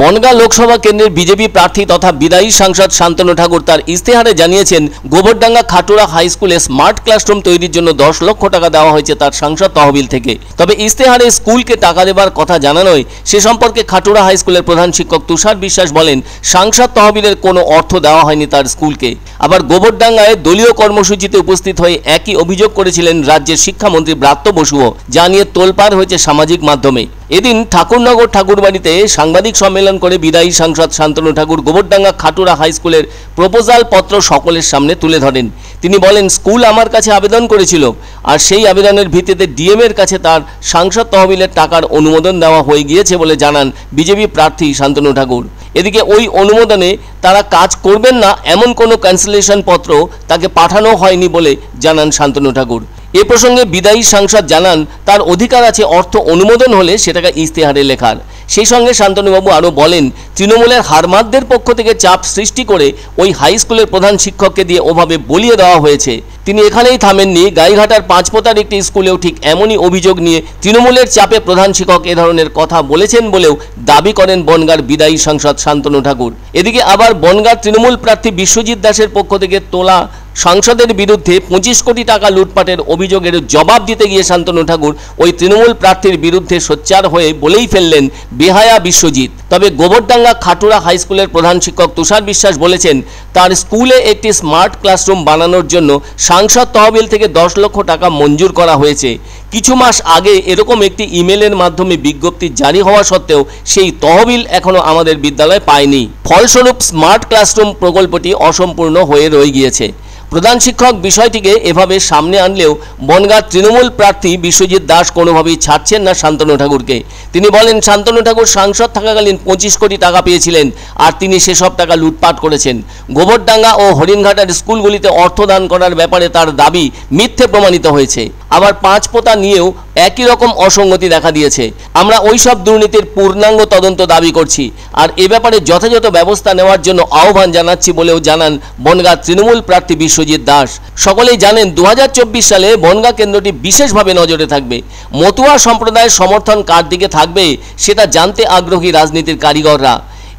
বনগাঁ লোকসভা কেন্দ্রের বিজেপি প্রার্থী তথা বিদায়ী সাংসদ শান্তনু ঠাকুর তার ইস্তেহারে জানিয়েছেন, গোবরডাঙ্গা খাটুরা হাই স্কুলে স্মার্ট ক্লাসরুম তৈরির জন্য 10 লক্ষ টাকা দেওয়া হয়েছে তার সাংসদ তহবিল থেকে। তবে ইস্তেহারে স্কুলকে টাকা দেবার কথা জানানোয় সে সম্পর্কে খাটুরা হাই স্কুলের প্রধান শিক্ষক তুষার বিশ্বাস বলেন, সাংসদ তহবিলের কোনো অর্থ দেওয়া হয়নি তার স্কুলকে। আবার গোবরডাঙ্গায় দলীয় কর্মসূচিতে উপস্থিত হয়ে একই অভিযোগ করেছিলেন রাজ্যের শিক্ষামন্ত্রী ব্রাত্য বসুও, যা নিয়ে তোলপাড় হয়েছে সামাজিক মাধ্যমে। এদিন ঠাকুরনগর ঠাকুরবাড়িতে সাংবাদিক সম্মেলন করে বিদায়ী সাংসদ শান্তনু ঠাকুর গোবরডাঙ্গা খাটুরা হাই স্কুলের প্রপোজাল পত্র সকলের সামনে তুলে ধরেন। তিনি বলেন, স্কুল আমার কাছে আবেদন করেছিল আর সেই আবেদনের ভিত্তিতে ডিএম এর কাছে তার সাংসদ তহবিলের টাকার অনুমোদন দেওয়া হয়ে গিয়েছে বলে জানান বিজেপি প্রার্থী শান্তনু ঠাকুর। এদিকে ওই অনুমোদনে তারা কাজ করবেন না এমন কোনো ক্যান্সেলেশন পত্র তাকে পাঠানো হয়নি বলে জানান শান্তনু ঠাকুর। এ প্রসঙ্গে বিদায়ী সাংসদ জানান, তার অধিকার আছে অর্থ অনুমোদন হলে সেটাকে ইস্তেহারে লেখার। সেই সঙ্গে শান্তনুবাবু আরও বলেন, তৃণমূলের হারমাদদের পক্ষ থেকে চাপ সৃষ্টি করে ওই হাই স্কুলের প্রধান শিক্ষককে দিয়ে ওভাবে বলিয়ে দেওয়া হয়েছে। তিনি এখানেই থামেননি, গাইঘাটার পাঁচপোতার একটি স্কুলেও ঠিক এমনই অভিযোগ নিয়ে তৃণমূলের চাপে প্রধান শিক্ষক এ ধরনের কথা বলেছেন বলেও দাবি করেন বনগাঁর বিদায়ী সাংসদ শান্তনু ঠাকুর। এদিকে আবার বনগাঁর তৃণমূল প্রার্থী বিশ্বজিৎ দাসের পক্ষ থেকে তোলা সাংসদের বিরুদ্ধে 25 কোটি টাকা লুটপাটের অভিযোগের জবাব দিতে গিয়ে শান্তনু ঠাকুর ওই তৃণমূল প্রার্থীর বিরুদ্ধে সোচ্চার হয়ে বলেই ফেললেন, বেহায়া বিশ্বজিৎ। তবে গোবরডাঙ্গা খাটুরা হাই স্কুলের প্রধান শিক্ষক তুষার বিশ্বাস বলেছেন, তার স্কুলে একটি স্মার্ট ক্লাসরুম বানানোর জন্য সাংসদ তহবিল থেকে 10 লক্ষ টাকা মঞ্জুর করা হয়েছে। কিছু মাস আগে এরকম একটি ইমেলের মাধ্যমে বিজ্ঞপ্তি জারি হওয়া সত্ত্বেও সেই তহবিল এখনো আমাদের বিদ্যালয়ে পায়নি। ফলস্বরূপ স্মার্ট ক্লাসরুম প্রকল্পটি অসম্পূর্ণ হয়ে রয়ে গিয়েছে। প্রধান শিক্ষক বিষয়টিকে এভাবে সামনে আনলেও বনগাঁ তৃণমূল প্রার্থী বিশ্বজিৎ দাস কোনোভাবেই ছাড়ছেন না শান্তনু ঠাকুরকে। তিনি বলেন, শান্তনু ঠাকুর সাংসদ থাকাকালীন 25 কোটি টাকা পেয়েছিলেন আর তিনি সেসব টাকা লুটপাট করেছেন। গোবরডাঙ্গা ও হরিণঘাটার স্কুলগুলিতে অর্থদান করার ব্যাপারে তার দাবি মিথ্যে প্রমাণিত হয়েছে। আবার পাঁচপোতা নিয়েও একই রকম অসঙ্গতি দেখা দিয়েছে। আমরা ওইসব দুর্নীতির পূর্ণাঙ্গ তদন্ত দাবি করছি আর এ ব্যাপারে যথাযথ ব্যবস্থা নেওয়ার জন্য আহ্বান জানাচ্ছি বলেও জানান বনগাঁ তৃণমূল প্রার্থী বিশ্বজিৎ দাস। সকলেই জানেন 2024 সালে বনগাঁ কেন্দ্রটি বিশেষভাবে নজরে থাকবে। মতুয়া সম্প্রদায়ের সমর্থন কার দিকে থাকবে সেটা জানতে আগ্রহী রাজনীতির কারিগররা।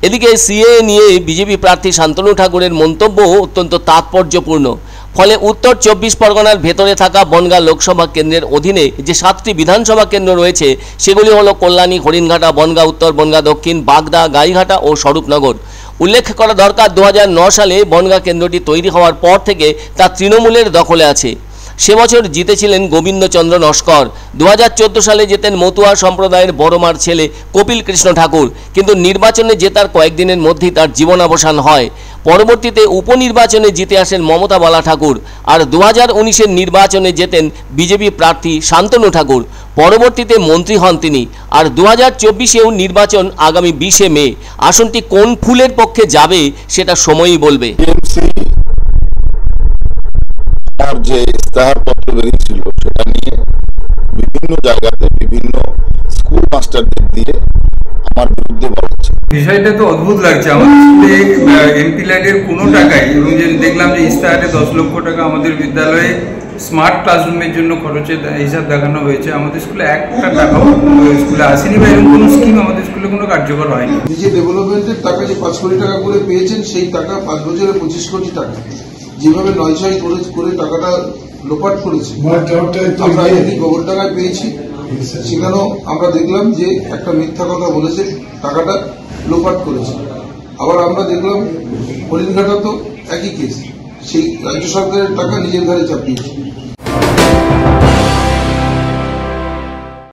এদিকে সিএ নিয়ে বিজেপি প্রার্থী শান্তনু ঠাকুরের মন্তব্য অত্যন্ত তাৎপর্যপূর্ণ। ফলে উত্তর 24 পরগনার ভেতরে থাকা বনগাঁ লোকসভা কেন্দ্রের অধীনে যে 7টি বিধানসভা কেন্দ্র রয়েছে সেগুলি হলো কল্যাণী, হরিণঘাটা, বনগাঁ উত্তর, বনগাঁ দক্ষিণ, বাগদা, গাইঘাটা ও স্বরূপনগর। উল্লেখ করা দরকার, 2009 সালে বনগাঁ কেন্দ্রটি তৈরি হওয়ার পর থেকে তা তৃণমূলের দখলে আছে। সে বছর জিতেছিলেন গোবিন্দচন্দ্র নস্কর। 2014 সালে জেতেন মতুয়া সম্প্রদায়ের বড়মার ছেলে কপিল কৃষ্ণ ঠাকুর, কিন্তু নির্বাচনে জেতার কয়েকদিনের মধ্যেই তার জীবনাবসান হয়। পরবর্তীতে উপনির্বাচনে জিতে আসেন মমতা বালা ঠাকুর আর 2019-এর নির্বাচনে জেতেন বিজেপি প্রার্থী শান্তনু ঠাকুর। পরবর্তীতে মন্ত্রী হন তিনি। আর 2024-এও নির্বাচন আগামী 20 মে। আসনটি কোন ফুলের পক্ষে যাবে সেটা সময়ই বলবে। যে ইস্তেহারপত্র বেরিয়েছিল সেটা নিয়ে বিভিন্ন জায়গাতে বিভিন্ন স্কুল মাস্টারদের দিয়ে আমার বিরুদ্ধে বলেছে। বিষয়টা তো অদ্ভুত লাগছে। আমাদের স্কুলে এমপি ল্যাডের কোনো টাকাই, এবং যে দেখলাম যে ইস্তেহারে 10 লক্ষ টাকা আমাদের বিদ্যালয়ে স্মার্ট ক্লাসরুমের জন্য খরচের হিসাব দেখানো হয়েছে। আমাদের স্কুলে একটা টাকাও স্কুলে আসেনি বা এরকম কোনো স্কিম আমাদের স্কুলে কোনো কার্যকর হয়নি। নিজে ডেভেলপমেন্টের টাকা যে 5 কোটি টাকা করে পেয়েছেন, সেই টাকা 5 বছরে 25 কোটি টাকা যেভাবে নয়ছয় করে টাকাটা লোপাট করেছে। আমরা গোবরডাঙ্গায় পেয়েছি, সেখানেও আমরা দেখলাম যে একটা মিথ্যা কথা বলেছে, টাকাটা লোপাট করেছে। আবার আমরা দেখলাম হরিণঘাটা তো একই কেস, সেই রাজ্য সরকারের টাকা নিজের ঘরে চাপিয়েছে।